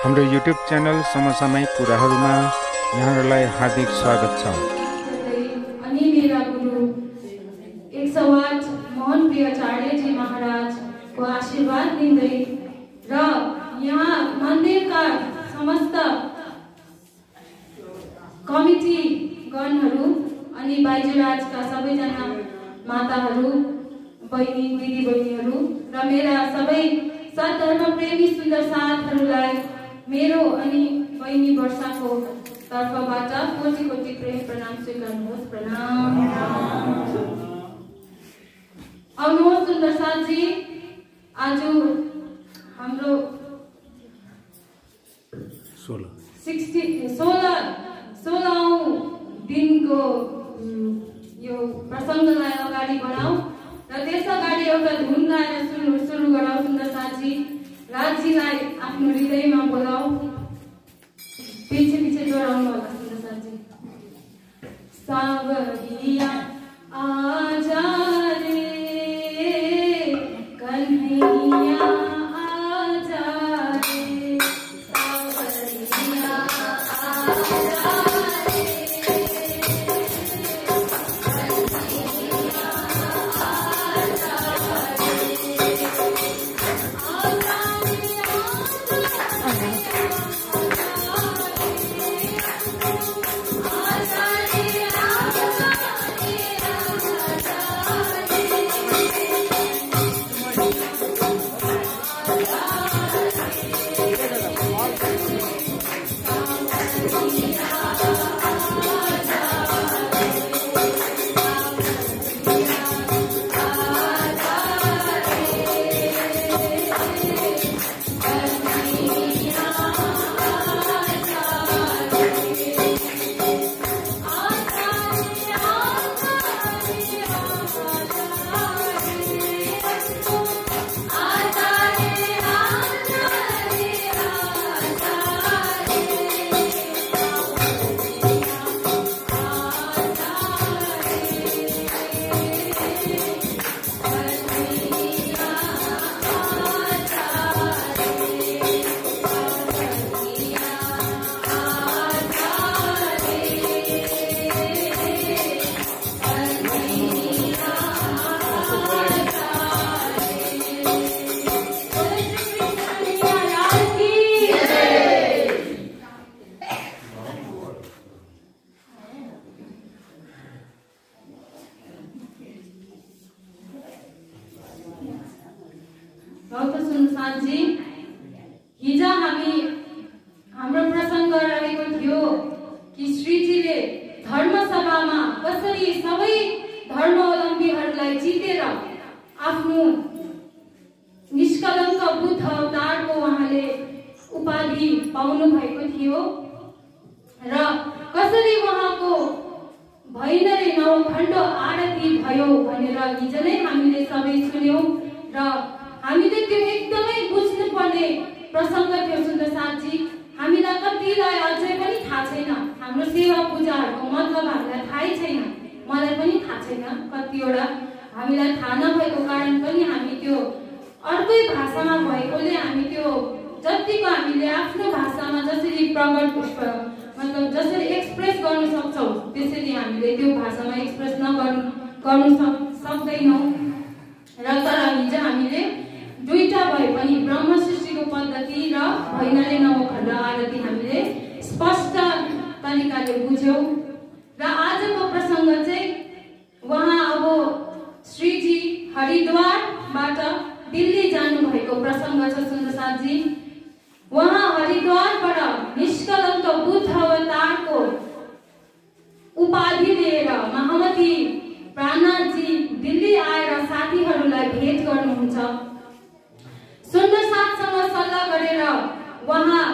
हाम्रो YouTube channel समसामयिक कुराहरूमा यहाँहरूलाई हार्दिक स्वागत छ। अनि मेरा गुरु 108 मोहन प्रियाचार्यजी महाराजको आशीर्वाद लिँदै र यहाँ मन्दिरका समस्त कमिटी गणहरू अनि बाइजुराजका सबैजना माताहरू, बहिनी, दिदी बहिनीहरू र मेरा सबै सद्धर्म प्रेमी सुन्दर साथहरूलाई मेरो अनि बहिनी वर्षाको तर्फबाट कोटि कोटि प्रेम प्रणाम स्वीकार्नुहोस्। प्रणाम। आउनुहोस् सुन्दर साथजी, आज हाम्रो 16औं दिनको यो प्रसङ्गलाई अगाडि बढाऊ र त्यस अगाडि एउटा धुन गाएर सुरु गरौँ। सुन्दर साथजी, राजजीलाई आफ्नो हृदयमा बोलाऊ, पछि दोहोऱ्याउनु होला। सुन्दर साथजी, सावरिया आजा रे कन्हैया आजा रे, सावरिया आजा हाम्रो प्रसङ्ग रहेको थियो कि श्रीजीले धर्मसभामा कसरी सबै धर्मावलम्बीहरूलाई जितेर आफ्नो निष्कलङ्क बुद्ध अवतारको उहाँले उपाधि पाउनु भएको थियो र कसरी उहाँको भैनरे नवखण्ड आरती भयो भनेर हिजो नै हामीले सबै सुन्यौं र हामीले त्यो एकदमै बुझ्नुपर्ने प्रसङ्ग थियो। सुन्दर साथजी, हामीलाई कतिलाई अझै पनि थाहा छैन, हाम्रो सेवा पूजाहरूको मतलब हामीलाई थाहै छैन, मलाई पनि थाहा छैन। कतिवटा हामीलाई थाहा नभएको कारण पनि हामी त्यो अर्कै भाषामा भएकोले हामी त्यो जतिको हामीले आफ्नो भाषामा जसरी प्रकट मतलब जसरी एक्सप्रेस गर्न सक्छौँ त्यसरी हामीले त्यो भाषामा एक्सप्रेस गर्नु सक्दैनौँ र तर हिजो हामीले दुईटा भए पनि ब्रह्म सृष्टिको पद्धति र भैनरे नवखण्ड आरती हामीले स्पष्ट तरिकाले बुझ्यौं र आजको प्रसङ्ग चाहिँ उहाँ अब श्रीजी हरिद्वारबाट दिल्ली जानु भएको प्रसङ्ग छ। सुन्दर साथजी, उहाँ हरिद्वारबाट निष्कलङ्क बुद्ध अवतारको उपाधि लिएर महामती प्राणनाथजी दिल्ली आएर साथीहरूलाई भेट गर्नुहुन्छ। सुन्दर साथसँग सल्लाह गरेर उहाँ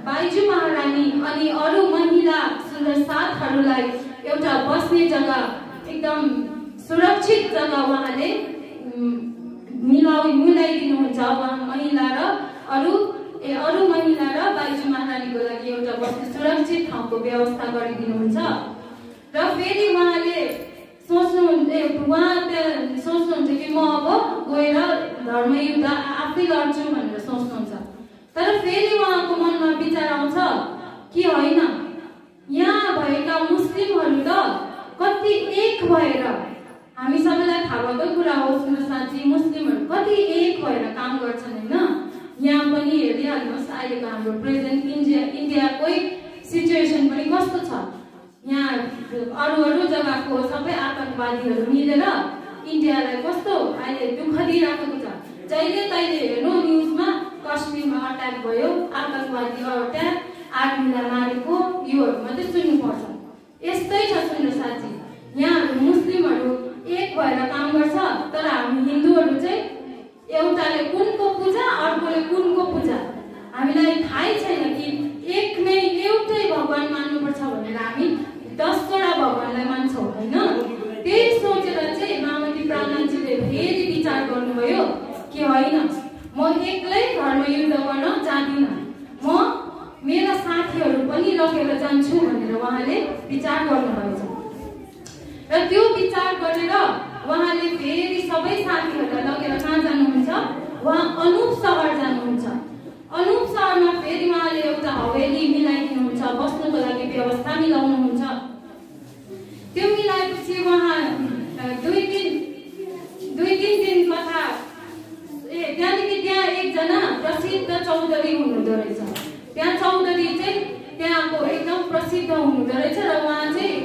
बाइजु महारानी अनि अरू महिला सुन्दर साथहरूलाई एउटा बस्ने जग्गा, एकदम सुरक्षित जग्गा उहाँले मिलाइदिनुहुन्छ। उहाँ महिला र अरू महिला र बाइजु महारानीको लागि एउटा बस्ने सुरक्षित ठाउँको व्यवस्था गरिदिनुहुन्छ र फेरि उहाँले सोच्नुहुन्छ कि म अब गएर धर्मयुद्ध आफै लड्छु भनेर सोच्नुहुन्छ। तर फेरि उहाँको मनमा आउँछ कि होइन, यहाँ भएका मुस्लिमहरू त कति एक भएर, हामी सबैलाई थाहा भएको कुरा हो सुन्नु साथी, मुस्लिमहरू कति एक भएर काम गर्छन् होइन। यहाँ पनि हेरिहाल्नुहोस् अहिलेको हाम्रो प्रेजेन्ट इन्डियाकै सिचुएसन पनि कस्तो छ। यहाँ अरू जग्गाको सबै आतंकवादीहरू मिलेर इन्डियालाई कस्तो अहिले दुःख दिइराखेको छ। जहिले तहिले हेर्नु न्युजमा कश्मीरमा अट्याक भयो, आतंकवादी अट्याक, आर्मीलाई मारेको, योहरू मात्रै सुन्नुपर्छ। यस्तै छ सुन्नु साथी, यहाँ मुस्लिमहरू एक भएर काम गर्छ, तर हामी हिन्दूहरू चाहिँ एउटाले कुनको पूजा, अर्कोले कुनको पूजा, हामीलाई थाहै छैन कि एक नै एउटै भगवान मान्नुपर्छ भनेर हामी 10वटा भगवानलाई मान्छौँ होइन। त्यही सोचेर चाहिँ मामती प्राणजीले फेरि विचार गर्नुभयो कि होइन, म एक्लै धर्मयुद्ध गर्न जाँदिनँ, म मेरा साथीहरू पनि लगेर जान्छु भनेर उहाँले विचार गर्नुभएछ। र त्यो विचार गरेर उहाँले फेरि सबै साथीहरूलाई लगेर कहाँ जानुहुन्छ, उहाँ अनुप सहर जानुहुन्छ। अनुप सहरमा फेरि उहाँले एउटा हवेली मिलाइदिनुहुन्छ, बस्नुको लागि व्यवस्था मिलाउनुहुन्छ। त्यो मिलाएपछि उहाँ दुई तिन दिन कथा त्यहाँदेखि त्यहाँ एकजना प्रसिद्ध चौधरी हुनुहुँदो रहेछ। त्यहाँ चौधरी चाहिँ त्यहाँको एकदम प्रसिद्ध हुनुहुँदो रहेछ र उहाँ चाहिँ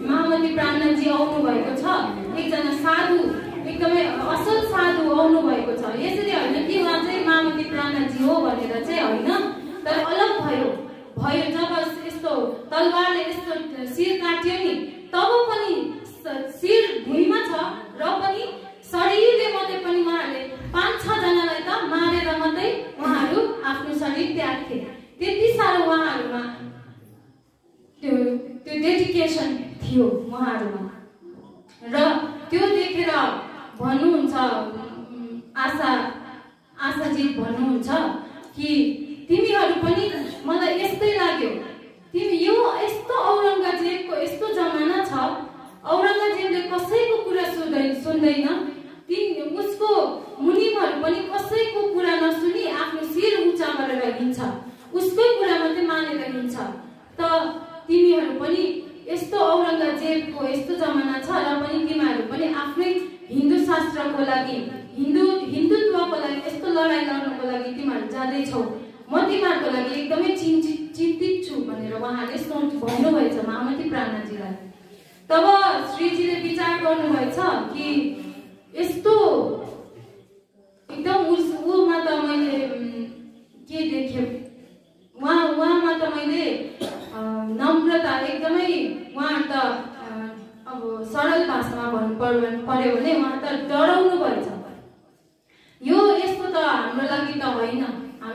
मामती प्राणजी आउनु भएको छ, एकजना साधु, एकदमै असल साधु आउनु भएको छ। यसरी होइन कि उहाँ चाहिँ मामती प्राणजी हो भनेर चाहिँ होइन, तर अलग भयो जब यस्तो तलवारले यस्तो शिर काट्यो नि, तब पनि शिर भुइँमा छ र पनि शरीरले मात्रै पनि उहाँहरूले 5-6 जनालाई त मारेर मात्रै उहाँहरू आफ्नो शरीर त्याग्थे। त्यति साह्रो उहाँहरूमा त्यो डेडिकेसन थियो उहाँहरूमा। र त्यो देखेर भन्नुहुन्छ आशाजीत भन्नुहुन्छ कि तिमीहरू पनि मलाई यस्तै लाग्यो, तिमी यो यस्तो औरङ्गजेबको यस्तो जमाना छ, औरङ्गजेबले कसैको कुरा सुन्दैन, उसको मुनिमहरू पनि कसैको कुरा नसुनी आफ्नो शिर उच्चा गरेर हिँड्छ, उसकै कुरा मात्रै मानेर हिँड्छ। त तिमीहरू पनि यस्तो औरङ्गजेबको यस्तो जमाना छ र पनि तिमीहरू पनि आफ्नै हिन्दू शास्त्रको लागि, हिन्दुत्वको लागि यस्तो लडाइँ लड्नको लागि तिमीहरू जाँदैछौ, म तिमीहरूको लागि एकदमै चिन्तित छु भनेर उहाँले भन्नुभएछ मामती प्राणजीलाई। तब श्रीजीले विचार गर्नुभएछ कि यस्तो एकदम उमा त मैले के देखेँ, उहाँमा त मैले नम्रता एकदमै, उहाँ त अब सरल भाषामा भन्नु पर्यो भने उहाँ त डराउनु भएछ। यो यस्तो त हाम्रो लागि त होइन,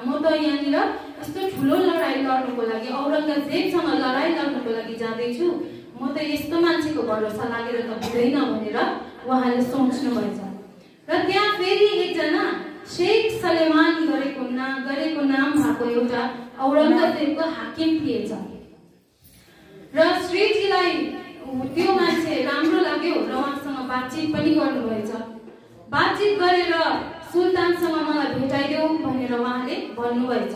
म त यहाँनिर यस्तो ठुलो लडाइँ लड्नुको लागि, औरङ्गजेबसँग लडाइँ लड्नुको लागि जाँदैछु, म त यस्तो मान्छेको भरोसा लागेर त हुँदैन भनेर उहाँले सोच्नु भएछ। र त्यहाँ फेरि एकजना शेख सलेमान गरेको नाम भएको एउटा औरङ्गजेबको हाकिम थिएछ। र श्रीजीलाई त्यो मान्छे राम्रो लाग्यो र उहाँसँग बातचित पनि गर्नुभएछ। बातचित गरेर सुल्तानसँग मलाई भेटाइदेऊ भनेर उहाँले भन्नुभएछ।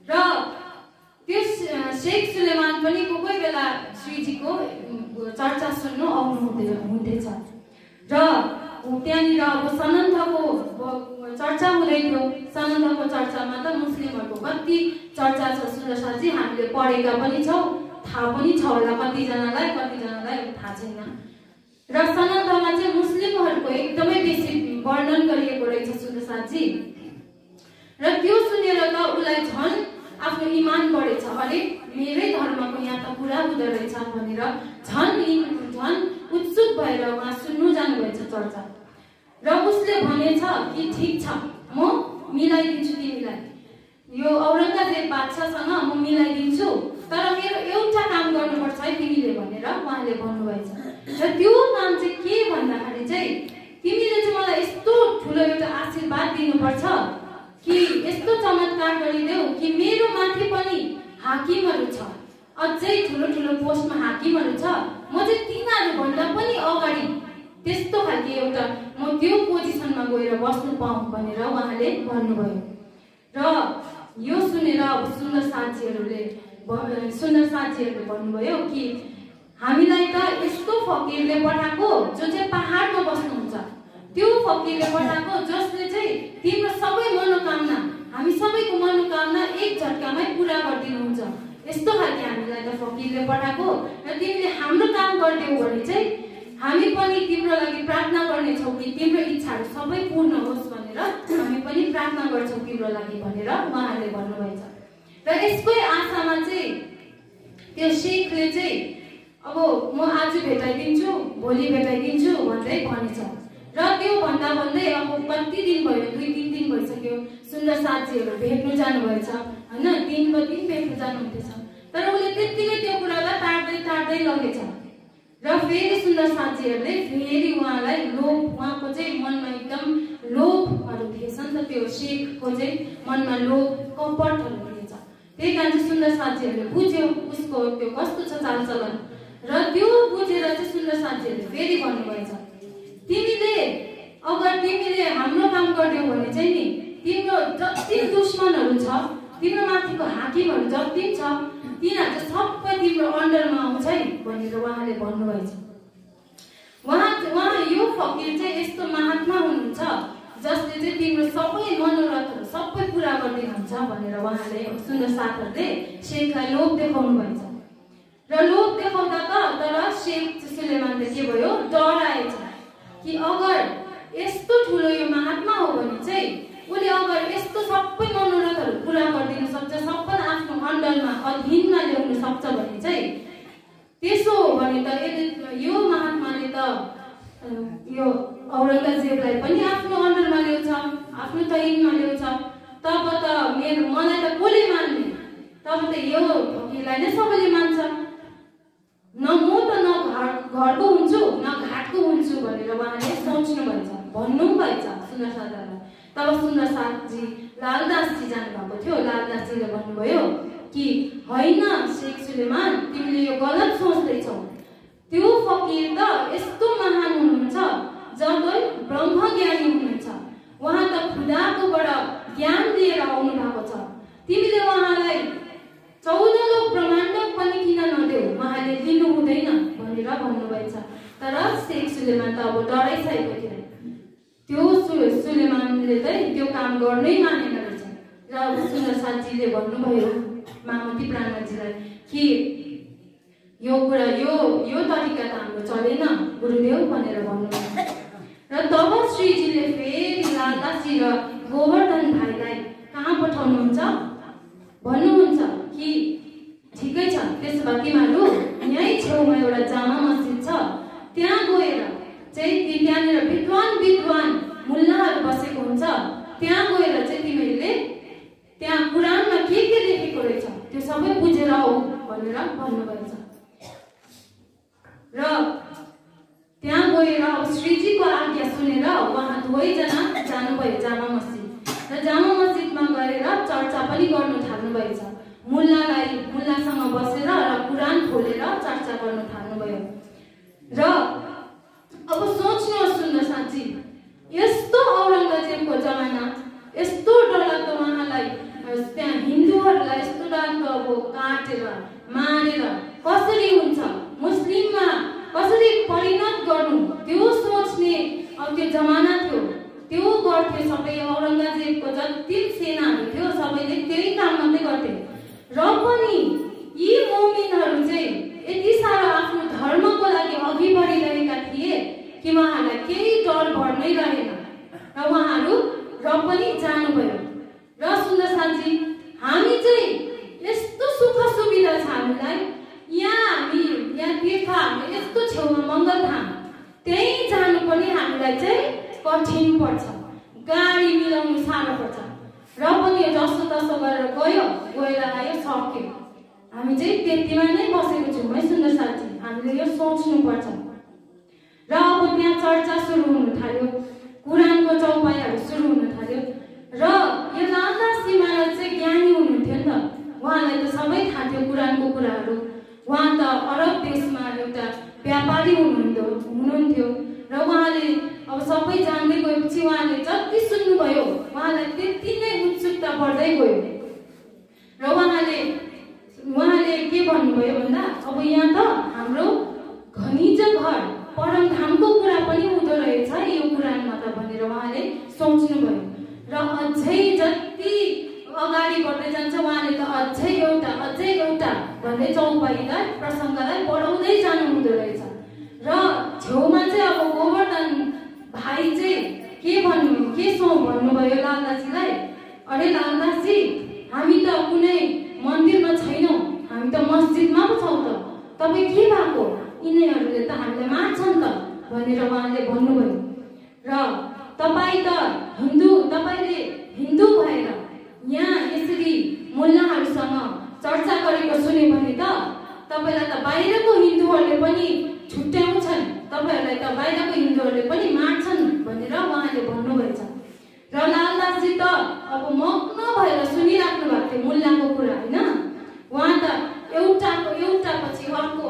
र त्यो शेख सुलेमान पनि कोही बेला श्रीजीको चर्चा सुन्नु आउनुहुँदैछ। र त्यहाँनिर अब सनन्दको चर्चा हुँदै थियो। सनन्दको चर्चामा त मुस्लिमहरूको कति चर्चा छ सुन्दरसाजी, हामीले पढेका पनि छौँ, थाहा पनि छ होला कतिजनालाई थाहा छैन। र सनन्दमा चाहिँ मुस्लिमहरूको एकदमै बेसी वर्णन गरिएको रहेछ सुन्दरसाजी। र त्यो सुनेर त उसलाई झन् आफ्नो इमान बढेछ, अरे मेरै धर्मको यहाँ त कुरा हुँदो रहेछ भनेर झन् उत्सुक भएर उहाँ सुन्नु जानुभएछ चर्चा। र उसले भनेछ कि ठिक छ, म मिलाइदिन्छु तिमीलाई, यो औरङ्गजेब बादशाहसँग म मिलाइदिन्छु, तर मेरो एउटा काम गर्नुपर्छ है तिमीले भनेर उहाँले भन्नुभएछ। र त्यो काम चाहिँ के भन्दाखेरि चाहिँ तिमीले चाहिँ मलाई यस्तो ठुलो एउटा आशीर्वाद दिनुपर्छ कि यस्तो चमत्कार गरिदेऊ कि मेरो माथि पनि हाकिमहरू छ, अझै ठुलो ठुलो पोस्टमा हाकिमहरू छ, म चाहिँ तिनीहरू भन्दा पनि अगाडि त्यस्तो खालको एउटा म त्यो पोजिसनमा गएर बस्नु पाऊँ भनेर उहाँले भन्नुभयो। र यो सुनेर अब सुन्दर साथीहरूले भन्नुभयो कि हामीलाई त यस्तो फकीरले पठाएको जो चाहिँ पहाडमा बस्नुहुन्छ, त्यो फकीरले पठाएको जसले चाहिँ तिम्रो सबै मनोकामना, हामी सबैको मनोकामना एक झट्कामै पुरा गरिदिनुहुन्छ। यस्तो खालके हामीलाई त फकीरले पठाएको र तिमीले हाम्रो काम गरिदेऊ भने चाहिँ हामी पनि तिम्रो लागि प्रार्थना गर्नेछौँ कि तिम्रो इच्छाहरू सबै पूर्ण होस् भनेर हामी पनि प्रार्थना गर्छौँ तिम्रो लागि भनेर उहाँहरूले भन्नुभएछ। र यसकै आशामा चाहिँ त्यो शेखले चाहिँ अब म आज भेटाइदिन्छु, भोलि भेटाइदिन्छु भन्दै भनेछ। र त्यो भन्दा भन्दै अब कति दिन भयो, 2-3 दिन भइसक्यो सुन्दर साथीहरू भेट्नु जानुभएछ होइन, दिनको दिन भेट्नु जानुहुँदैछ। तर उसले त्यत्तिकै त्यो कुरालाई टाढ्दै लगेछ। र फेरि सुन्दर साथीहरूले फेरि उहाँलाई लोभ, उहाँको चाहिँ मनमा एकदम लोभहरू थिएछ नि त, त्यो शेखको चाहिँ मनमा लोभ कपटहरू थिएछ। त्यही कारण चाहिँ सुन्दर साथीहरूले बुझ्यो उसको त्यो कस्तो छ चालचलन। र त्यो बुझेर चाहिँ सुन्दर साथीहरूले फेरि भन्नुभएछ, तिमीले हाम्रो काम गरिदियौ भने चाहिँ नि तिम्रो जति दुश्मनहरू छ, तिम्रो माथिको हाकिमहरू जति छ, तिनीहरू चाहिँ सबै तिम्रो अन्डरमा आउँछ है भनेर उहाँले भन्नुभएछ। उहाँ यो फकीर चाहिँ यस्तो महात्मा हुनुहुन्छ जसले चाहिँ तिम्रो सबै मनोरथहरू सबै पुरा गरिदिनुहुन्छ भनेर उहाँले सुन्दर साथीहरूले शेखलाई लोभ देखाउनु भएछ। र लोभ देखाउँदा त तर शेख सुलेमानले के भयो, डराएछ कि अगर यस्तो ठुलो यो महात्मा हो भने चाहिँ उसले अगर यस्तो सबै मनोरथहरू पुरा गरिदिन सक्छ, सबै आफ्नो अन्डरमा अधीनमा ल्याउन सक्छ भने चाहिँ, त्यसो हो भने त यो महात्माले त यो औरङ्गजेबलाई पनि आफ्नो अन्डरमा ल्याउँछ, आफ्नो तैनमा ल्याउँछ। तब त मलाई त कसले मान्ने, तब त यो फकीरलाई नै सबैले मान्छ, न म त न घरको हुन्छु न घाटको हुन्छु भनेर उहाँले सोच्नु भएछ, भन्नु भएछ सुन्दर साथीलाई। तब सुन्दर साथी लालदासजी जानुभएको थियो। लालदासजीले भन्नुभयो कि होइन शेख सुलेमान, तिमीले यो गलत सोच्दैछौ। त्यो फकीर त यस्तो महान हुनुहुन्छ जब ब्रह्मज्ञानी हुनुहुन्छ, उहाँ त खुदाकोबाट ज्ञान लिएर आउनु भएको छ। तिमीले उहाँलाई 14 लोक ब्रह्माण्ड पनि किन नदेऊ, उहाँले दिनु हुँदैन भनेर भन्नुभएछ। तर शेख सुलेमान त अब डराइसकेको थियो। त्यो सुलेमानले चाहिँ त्यो काम गर्नै मानेन रहेछ। र सुन्दर साथीले भन्नुभयो मामती प्राणजीलाई कि यो कुरा यो तरिका त हाम्रो चलेन गुरुदेव भनेर भन्नुभयो। र तब श्रीजीले फेरि लालदासजी र गोवर्धन भाइलाई कहाँ पठाउनुहुन्छ भन्नुहुन्छ कि ठिकै छ, त्यसो भए तिमीहरू यहीँ छेउमा एउटा जामा मस्जिद छ, त्यहाँ गएर चाहिँ त्यहाँनिर विद्वान मुल्लाहरू बसेको हुन्छ, त्यहाँ गएर चाहिँ तिमीहरूले त्यहाँ कुरानमा के लेखेको रहेछ त्यो सबै बुझेर आऊ भनेर भन्नुभएछ। र त्यहाँ गएर अब श्रीजीको आज्ञा सुनेर उहाँ दुवैजना जानुभयो जामा मस्जिद। र जामा मस्जिदमा गएर चर्चा पनि गर्नु थाल्नुभएछ। मुल्लासँग बसेर र कुरान खोलेर चर्चा गर्न थाल्नुभयो। र अब सोच्नुहोस् सुन्दर साथी, यस्तो औरङ्गजेबको जमाना, यस्तो डरलाग्दो उहाँलाई त्यहाँ हिन्दूहरूलाई यस्तो डरलाग्दो अब काटेर मारेर कसरी हुन्छ, मुस्लिममा कसरी परिणत गर्नु, त्यो सोच्ने अब त्यो जमाना थियो। त्यो गर्थे सबै औरङ्गजेबको जति सेनाहरू थियो सबैले त्यही काम मात्रै गर्थे। र पनि यी मोमिनहरू चाहिँ यति साह्रो आफ्नो धर्मको लागि अघि बढिरहेका थिए कि उहाँहरूलाई केही डर भर नै रहेन। र उहाँहरू र पनि जानुभयो। र सुन्दर साथी, हामी चाहिँ यस्तो सुख सुविधा छ हामीलाई, यहाँ तीर्थ हाम्रो यस्तो छेउमा मङ्गलधाम, त्यहीँ जानु पनि हामीलाई चाहिँ कठिन पर्छ, गाडी मिलाउनु साह्रो पर्छ। र पनि यो जस्तो तस्तो गरेर गएर आयो सक्यो। हामी चाहिँ त्यतिमा नै बसेको छौँ है सुन्दर साथी, हामीले यो सोच्नुपर्छ। र अब त्यहाँ चर्चा सुरु हुन थाल्यो, कुरानको चौपाइहरू सुरु हुन थाल्यो। र यो लालदासजी महाराज चाहिँ ज्ञानी हुनुहुन्थ्यो नि त, उहाँलाई त सबै थाहा थियो कुरानको कुराहरू। उहाँ त अरब देशमा एउटा व्यापारी हुनुहुन्थ्यो। र उहाँले अब सबै जान्दै गएपछि उहाँले जति सुन्नुभयो उहाँलाई त्यति नै उत्सुकता बढ्दै गयो। र उहाँले के भन्नुभयो भन्दा अब यहाँ त हाम्रो घनिज घर परमधामको कुरा पनि हुँदो रहेछ यो कुरानमा त भनेर उहाँले सोच्नुभयो। र अझै जति अगाडि बढ्दै जान्छ उहाँले त अझै एउटा भन्दै चौपाईलाई प्रसङ्गलाई बढाउँदै जानु हुँदो रहेछ। र छेउमा चाहिँ अब गोवर्धन भाइ चाहिँ के भन्नुभयो लालदासजीलाई, अरे लालदासजी हामी त कुनै मन्दिरमा छैनौँ, हामी त मस्जिदमा पो छौँ त, तपाईँ के भएको, यिनीहरूले त हामीलाई मार्छन् त भनेर उहाँले भन्नुभयो। र तपाईँले हिन्दू भएर यहाँ यसरी मुल्लाहरूसँग चर्चा गरेको सुन्यो भने त तपाईँलाई त बाहिरको हिन्दूहरूले पनि छुट्याउँछन्, तपाईँहरूलाई त बाहिरको हिन्दूहरूले पनि मार्छन् भनेर उहाँले भन्नुभएछ। र लालदासजी त अब मग्न भएर सुनिराख्नु भएको थियो मुल्लाको कुरा होइन। उहाँ त एउटा पछि अर्को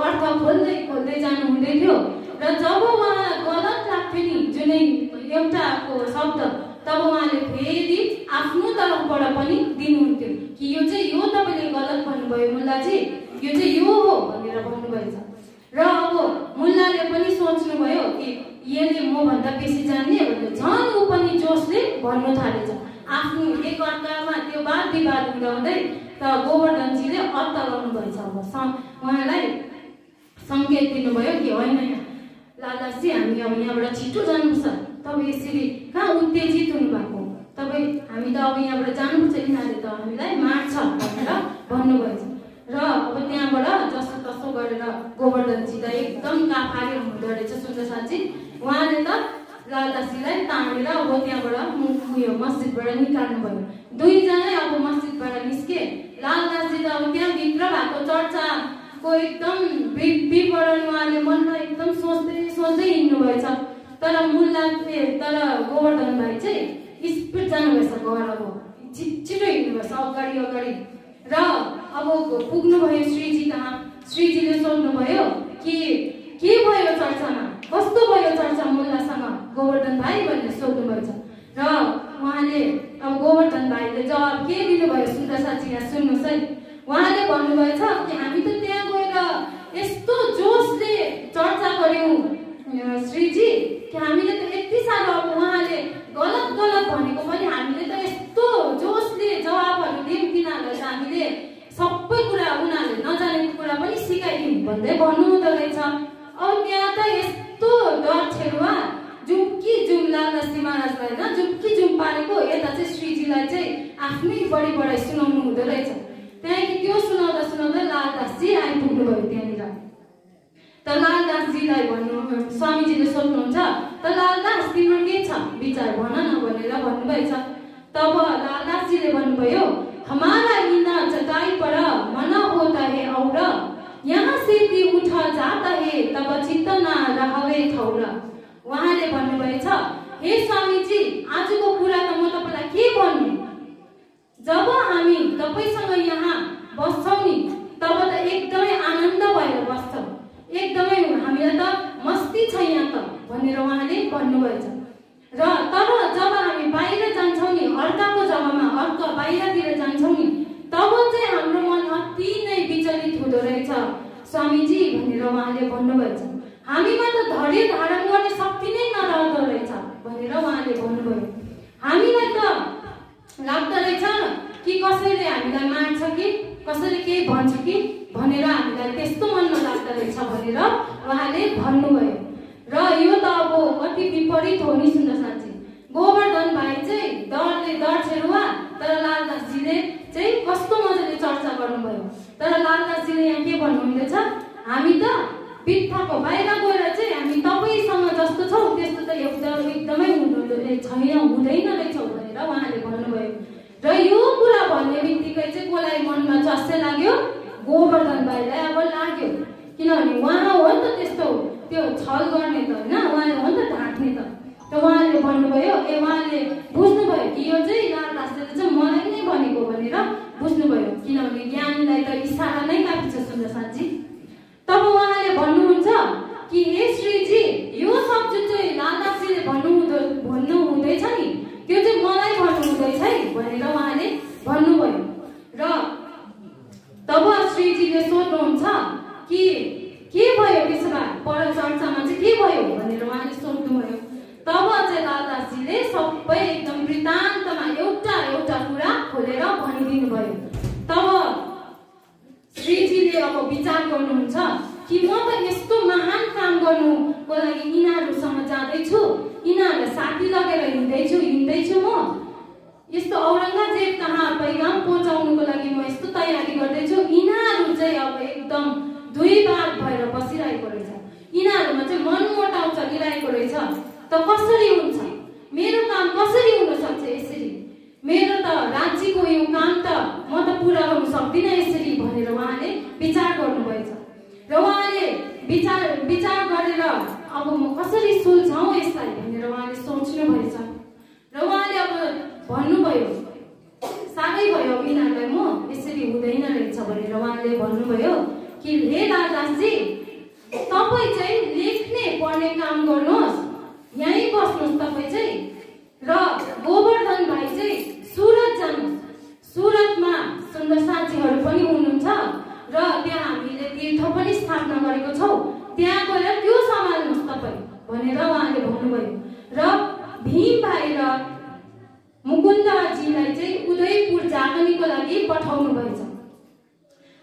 अर्थ खोल्दै जानु हुँदै थियो। र जब उहाँलाई गलत लाग्थ्यो नि जुनै एउटाको शब्द, तब उहाँले फेरि आफ्नो तर्फबाट पनि दिनुहुन्थ्यो कि यो तपाईँले गलत भन्नुभयो मुल्लाजी, यो चाहिँ यो हो भनेर भन्नुभएछ। र अब मुल्लाले पनि सोच्नुभयो कि यसले मभन्दा बेसी जान्ने भनेर झन् ऊ पनि जोसले भन्नु थालेछ। आफ्नो एकअर्कामा त्यो वाद विवाद हुँदै त गोवर्धनजीले अर्थ गर्नुभएछ। अब उहाँलाई सङ्केत दिनुभयो कि होइन लालदासजी हामी अब यहाँबाट छिटो जानुपर्छ, तपाईँ यसरी कहाँ उत्तेजित हुनुभएको, हामी त अब यहाँबाट जानुपर्छ, यिनीहरूले त हामीलाई मार्छ भनेर भन्नुभएछ। र अब त्यहाँबाट जसो तसो गरेर गोवर्धनजीलाई एकदम काफाले हुँदो रहेछ सुन्दरसाथजी। उहाँले त लालदासजीलाई तानेर अब त्यहाँबाट उयो मस्जिदबाट निकाल्नुभयो। दुईजनै अब मस्जिदबाट निस्के। लालदासजी त अब त्यहाँभित्र भएको चर्चाको एकदम विवरण उहाँले मनमा एकदम सोच्दै हिँड्नुभएछ। तर गोवर्धन भाइ चाहिँ स्पिड जानुभएछ, घर अब छिटो हिँड्नुभएछ अगाडि। र अब पुग्नुभयो श्रीजी कहाँ। श्रीजीले सोध्नुभयो कि के भयो चर्चामा, कस्तो भयो चर्चा मुल्लासँग गोवर्धन भाइ भनेर सोध्नुभएछ। र उहाँले अब गोवर्धन भाइले जवाब के दिनुभयो सुन्दरसाथजी यहाँ सुन्नुहोस् है। उहाँले भन्नुभएछ कि हामी त त्यहाँ गएर यस्तो जोसले चर्चा गर्यौँ श्रीजी कि हामीले त यति साह्रो, अब उहाँले गलत भनेको पनि हामीले त यस्तो जोसले जवाबहरू दियौँ तिनीहरूलाई, त हामीले सबै कुरा उनीहरूले नजानेको कुरा पनि सिकाइदिउँ भन्दै भन्नुहुँदो रहेछ। अब त्यहाँ त यस्तो डर छेरुवा जुम लालदासजी महाराजलाई होइन जुम पारेको। यता चाहिँ श्रीजीलाई चाहिँ आफ्नै बढी सुनाउनु हुँदो रहेछ। त्यहाँदेखि त्यो सुनाउँदा लालदासजी आइपुग्नुभयो त्यहाँनिर। त लालदासजीलाई स्वामीजीले सोध्नुहुन्छ, त लालदास तिम्रो के छ विचार भन न भनेर भन्नुभएछ। तब लालदासजीले भन्नुभयो, हमारा हिना चटाई पर मना होता है और यहाँ से भी उठा जाता है तब चित्त न रहवे ठौर। उहाँले भन्नुभएछ, हे स्वामीजी आजको कुरा त म तपाईँलाई के भन्नु, जब हामी तपाईँसँग यहाँ बस्छौँ नि तब त एकदमै आनन्द भएर बस्छौँ, एकदमै हामीलाई त मस्ती छ यहाँ त भनेर उहाँले भन्नुभएछ। र तर जब हामी बाहिर जान्छौँ नि अर्काको जग्गामा बाहिरतिर जान्छौँ नि तब चाहिँ हाम्रो मन अति नै विचलित हुँदो रहेछ स्वामीजी भनेर उहाँले भन्नुभएछ। हामीमा त धैर्य धारण गर्ने शक्ति नै नरहँदो रहेछ भनेर उहाँले भन्नुभयो। हामीलाई त लाग्दो रहेछ कि कसैले हामीलाई मार्छ कि कसैले केही भन्छ कि भनेर हामीलाई त्यस्तो मनमा लाग्दो रहेछ भनेर उहाँले भन्नुभयो। र यो त अब कति विपरीत हो नि सुन्दरसाथजी। गोवर्धन भाइ चाहिँ डर छेरुवा, तर लालदासजीले चाहिँ कस्तो मजाले चर्चा गर्नुभयो। तर लालदासजीले यहाँ के भन्नुहुँदैछ, हामी त बित्थाको बाहिर गएर चाहिँ हामी तपाईँसँग जस्तो छौँ त्यस्तो त एकदमै हुँदैन रहेछौँ भनेर उहाँले भन्नुभयो। र यो कुरा भन्ने बित्तिकै चाहिँ कसलाई मनमा चस्से लाग्यो, गोवर्धन भाइलाई अब लाग्यो, किनभने उहाँ हो नि त त्यस्तो त्यो छल गर्ने त होइन, उहाँले हो नि त ढाँट्ने त। उहाँले भन्नुभयो, उहाँले बुझ्नुभयो कि यो चाहिँ लालदासले चाहिँ मलाई नै भनेको भनेर बुझ्नुभयो, किनभने ज्ञानीलाई त इसारा नै काफी छ सुन्दरसाथजी। तब उहाँले भन्नुहुन्छ कि हे श्रीजी यो सब जुन चाहिँ लालदासजीले भन्नु हुँदैछ नि त्यो चाहिँ मलाई भन्नु हुँदैछ है भनेर उहाँले भन्नुभयो। गरेर हिँड्दैछु म यस्तो औरङ्गजेब कहाँ पैगाम पहुँचाउनुको लागि म यस्तो तयारी गर्दैछु। यिनीहरू चाहिँ अब एकदम दुई भाग भएर बसिरहेको रहेछ। यिनीहरूमा चाहिँ मनमुटाउ चलिरहेको रहेछ। त कसरी हुन्छ? मेरो काम कसरी हुन सक्छ यसरी? मेरो त राज्यको यो काम त म त पुरा गर्न सक्दिनँ यसरी भनेर उहाँले विचार गर्नुभएछ। र उहाँले विचार गरेर अब म कसरी सुल्झाउँ यसलाई भनेर उहाँले सोच्नु भएछ। र उहाँले अब भन्नुभयो, साह्रै भयो यिनीहरूलाई, म यसरी हुँदैन रहेछ भनेर उहाँले भन्नुभयो कि हे दादाजी, तपाईँ चाहिँ लेख्ने पढ्ने काम गर्नुहोस्, यहीँ बस्नुहोस् तपाईँ चाहिँ, र गोवर्धन भाइ चाहिँ सुरत जानुहोस्। सुरतमा सुन्दर साथीहरू पनि हुनुहुन्छ र त्यहाँ हामीले तीर्थ पनि स्थापना गरेको छौँ, त्यहाँ गएर त्यो सम्हाल्नुहोस् तपाईँ भनेर उहाँले भन्नुभयो। र भीम भाइ र मुकुन्दजीलाई चाहिँ उदयपुर जागनीको लागि पठाउनु भएछ।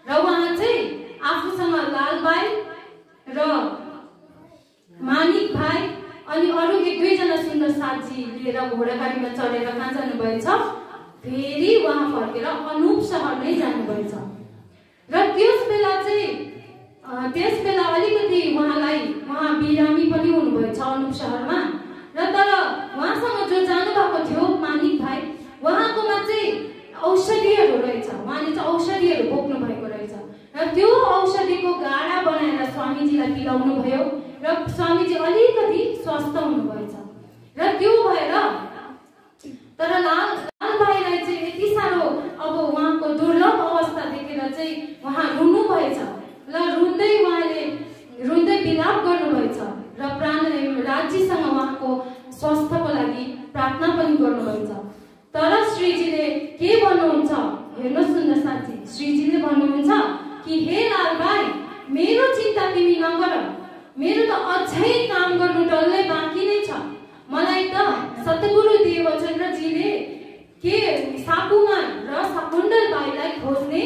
र उहाँ चाहिँ आफूसँग लालबाई र मानिक भाइ अनि अरू 1-2 सुन्दर साथी लिएर घोडागाडीमा चढेर कहाँ जानुभएछ? फेरि उहाँ फर्केर अनुप सहर नै जानुभएछ। र त्यस बेला अलिकति उहाँ बिरामी पनि हुनुभएछ अनुप सहरमा। र तर उहाँसँग जो जानुभएको थियो मानिक भाइ, उहाँकोमा चाहिँ औषधिहरू रहेछ, उहाँले चाहिँ औषधिहरू बोक्नु भएको रहेछ। र त्यो औषधिको गाडा बनाएर स्वामीजीलाई पिलाउनु भयो र स्वामीजी अलिकति स्वस्थ हुनुभएछ। र त्यो भएर तर लालभाइलाई चाहिँ यति साह्रो अब उहाँको दुर्लभ अवस्था देखेर चाहिँ उहाँ रुनु भएछ। र रुँदै विलाप गर्नुभएछ र राज्यसँग उहाँको स्वास्थ्यको लागि प्रार्थना पनि गर्नुभएछ। तर श्रीजीले के भन्नुहुन्छ हेर्नुहोस् सुन्दर साथी, श्रीजीले भन्नुहुन्छ कि हे लालभाइ, मेरो चिन्ता तिमी नगर, मेरो त अझै काम गर्नु डल्लै बाँकी नै छ। मलाई त सतगुरु देवचन्द्रजीले के साकुमा र सकुण्डल भाइलाई खोज्ने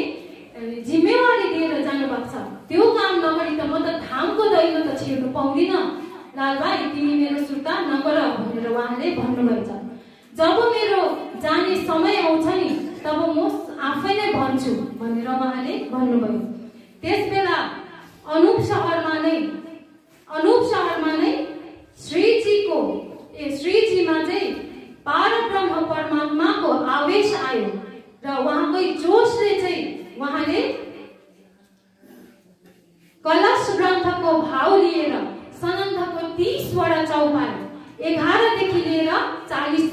जिम्मेवारी दिएर जानुभएको छ। त्यो काम नगरी त म त धामको दैलो त छिर्नु पाउँदिन। लालभाइ, तिमी मेरो सुर्ता नगर भनेर उहाँले भन्नुभएछ। जब मेरो जाने समय आउँछ नि तब म आफै नै भन्छु भनेर उहाँले भन्नुभयो। त्यसबेला अनुप सहरमा नै श्रीजीमा चाहिँ परब्रह्म परमात्माको आवेश आयो र उहाँकै जोशले चाहिँ उहाँले कलश ग्रन्थको भाव लिएर सनन्थको 30वटा चौपाई 11 देखि लिएर 40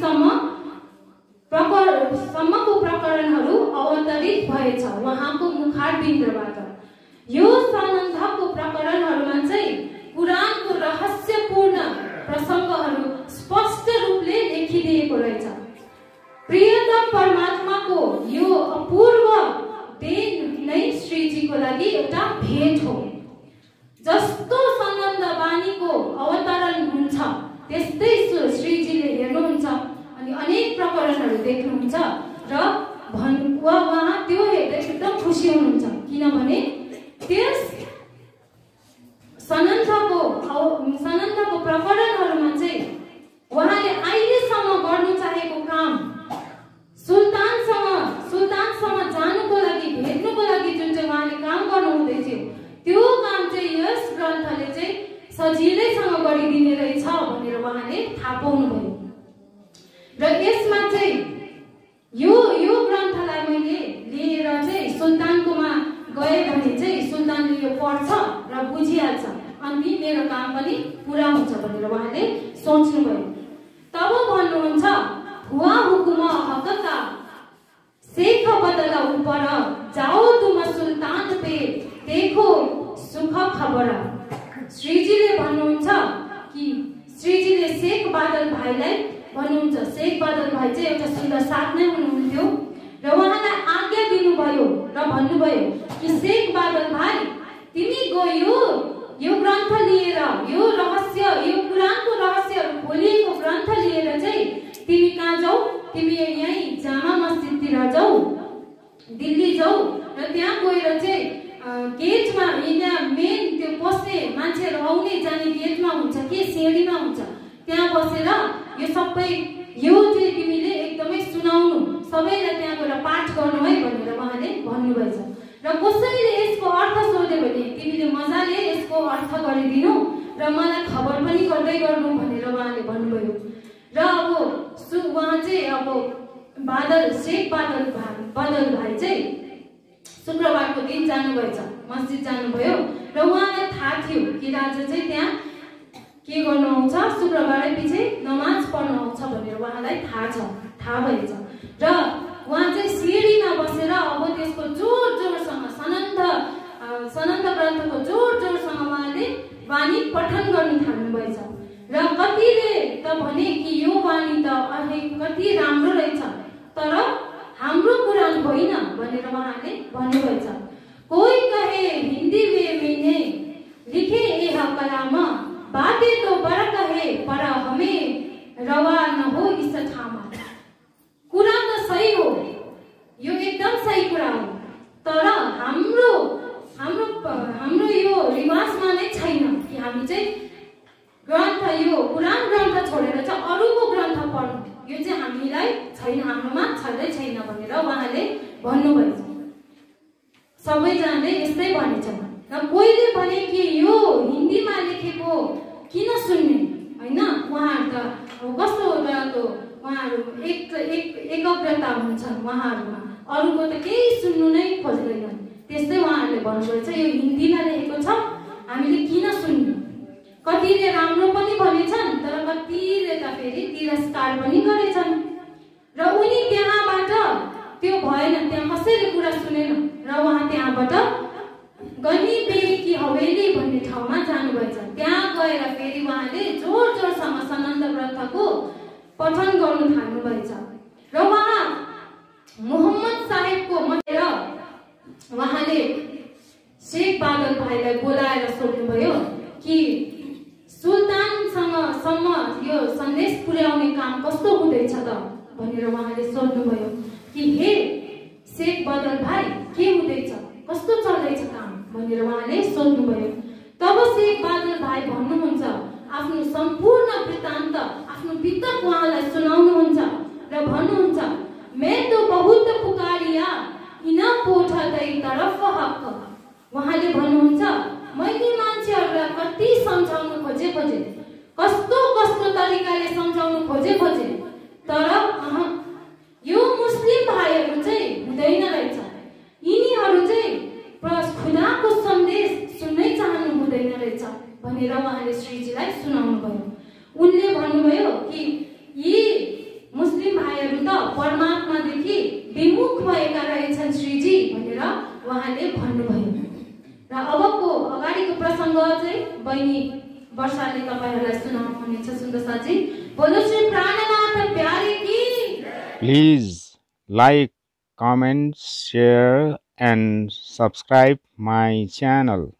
सम्मको प्रकरणहरू अवतरित भएछ उहाँको मुखारबिन्दबाट। यो सनन्थको प्रकरणहरूमा चाहिँ पुराणको रहस्यपूर्ण प्रसङ्गहरू स्पष्ट रूपले लेखिदिएको रहेछ। प्रियतम परमात्माको यो अपूर्व देन नै श्रीजीको लागि एउटा भेट हो। जस्तो सनन्द बानीको अवतरण हुन्छ त्यस्तै श्रीजीले हेर्नुहुन्छ अनि अनेक प्रकरणहरू देख्नुहुन्छ र उहाँ त्यो हेर्दै एकदम खुसी हुनुहुन्छ, किनभने त्यस सनन्थको प्रकरणहरूमा चाहिँ उहाँले अहिलेसम्म गर्नु चाहेको काम, सुल्तानसँग जानुको लागि भेट्नुको लागि जुन चाहिँ उहाँले काम गर्नु हुँदै थियो त्यो काम चाहिँ यस ग्रन्थले चाहिँ सजिलैसँग गरिदिने रहेछ भनेर उहाँले थाहा पाउनुभयो। र यसमा चाहिँ यो ग्रन्थलाई मैले लिएर चाहिँ सुल्तानकोमा गए भने चाहिँ सुल्तानले यो पढ्छ र बुझिहाल्छ अनि मेरो काम पनि पुरा हुन्छ भनेर उहाँले सोच्नुभयो। तब भन्नुहुन्छ, हुआ हुकुम हकका शेख बदला ऊपर, जाओ तुम सुल्तान पे देखो सुख खबर। श्रीजीले भन्नुहुन्छ कि श्रीजीले शेख बादल भाइलाई भन्नुहुन्छ, शेख बादल भाइ चाहिँ एउटा सुन्दर साथ नै हुनुहुन्थ्यो र उहाँलाई आज्ञा दिनुभयो र भन्नुभयो कि शेख बादल भाइ, तिमी गयो यो ग्रन्थ लिएर, यो पुराणको रहस्यहरू खोलिएको ग्रन्थ लिएर चाहिँ तिमी कहाँ जाऊ? तिमी यही जामा मस्जिदतिर जाऊ, दिल्ली जाऊ र त्यहाँ गएर चाहिँ गेटमा यहाँ मेन त्यो पस्ने मान्छेहरू आउने जाने गेटमा हुन्छ कि सिँढीमा हुन्छ, त्यहाँ बसेर यो सबै यो चाहिँ तिमीले एकदमै सुनाउनु, सबैलाई त्यहाँ गएर पाठ गर्नु है भनेर उहाँले भन्नुभएछ। र कसैले यसको अर्थ सोध्यो भने तिमीले मजाले यसको अर्थ गरिदिनु र मलाई खबर पनि गर्दै गर्नु भनेर उहाँले भन्नुभयो। र अब उहाँ चाहिँ अब शेख बादल भाइ चाहिँ शुक्रबारको दिन जानुभएछ, मस्जिद जानुभयो र उहाँलाई थाहा थियो कि राजा चाहिँ त्यहाँ के गर्नु आउँछ, शुक्रबारै पछि नमाज पढ्नु आउँछ भनेर उहाँलाई थाहा भएछ। र उहाँ चाहिँ सिडीमा बसेर अब त्यसको जोड-जोडसँग सनन्द ग्रन्थको जोड-जोडसँग उहाँले वाणी पठन गर्नु थाल्नुभएछ। र कतिले त भने कि यो वाणी त कति राम्रो रहेछ, तर हाम्रो कुरान होइन भनेर उहाँले भन्नुभएछ। कोही कहे हिन्दी में लिखे यह कलाम, बातें तो बड़ा कहे पर हमें रवा न हो इस ठामा। कुरा त सही हो, यो एकदम सही कुरा हो, तर हाम्रो यो रिवाजमा नै छैन कि हामी चाहिँ ग्रन्थ यो कुरान ग्रन्थ छोडेर चाहिँ अरूको ग्रन्थ पढ्नु, यो चाहिँ हामीलाई छैन, हाम्रोमा छैन भनेर उहाँले भन्नुभएछ। सबैजनाले यस्तै भनेछन्। र कोहीले भने कि यो हिन्दीमा लेखेको किन सुन्ने हैन, उहाँहरू त कस्तो डरको, उहाँहरू एकाग्रता हुन्छन् उहाँहरूमा, अरूको त केही सुन्नु नै खोज्दैनन्। त्यस्तै उहाँहरूले भन्नुभएछ यो हिन्दीमा लेखेको छ, हामीले किन सुन्ने। कतिले राम्रो पनि भनेछन्, तर कतिले त फेरि तिरस्कार पनि गरेछन्। र उनी त्यहाँबाट त्यो भएन, त्यहाँ कसैले कुरा सुनेन र उहाँ त्यहाँबाट गनी बे की हवेली भन्ने ठाउँमा जानुभएछ। त्यहाँ गएर फेरि उहाँले जोड-जोडसँग सनन्द ग्रन्थको पठन गर्नु थाल्नुभएछ। र उहाँ मोहम्मद साहेबको मतेर उहाँले शेख बादल भाइलाई बोलाएर सोध्नुभयो कि सुल्तानसँगसम्म यो सन्देश पुर्याउने काम कस्तो हुँदैछ त भनेर उहाँले सोध्नुभयो कि हे शेख बादल भाइ के हुँदैछ, कस्तो चल्दैछ काम भनेर उहाँले सोध्नुभयो। तब शेख बादल भाइ भन्नुहुन्छ, आफ्नो सम्पूर्ण वृत्तान्त आफ्नो पितक उहाँलाई सुनाउनुहुन्छ र भन्नुहुन्छ, मैं तो बहुत पुकारिया इना पोठदै तरफ हक। उहाँले भन्नुहुन्छ, मैले मान्छेहरूलाई कति सम्झाउनु खोजे, कस्तो तरिकाले सम्झाउनु खोजे, तर यो मुस्लिम भाइहरू चाहिँ हुँदैन रहेछ, यिनीहरू चाहिँ खुदाको सन्देश सुन्नै चाहनु हुँदैन रहेछ भनेर उहाँले श्रीजीलाई सुनाउनु भयो। उनले भन्नुभयो कि यी मुस्लिम भाइहरू त परमात्मादेखि विमुख भएका रहेछन् श्रीजी भनेर उहाँले भन्नुभयो। र अबको अगाडिको प्रसङ्ग चाहिँ बहिनी वर्षाले तपाईहरुलाई सुनाउनुहुनेछ। सुन्दरसाजी, बोलो श्री प्राणनाथ प्यारे की। Please like, comment, share and subscribe my channel.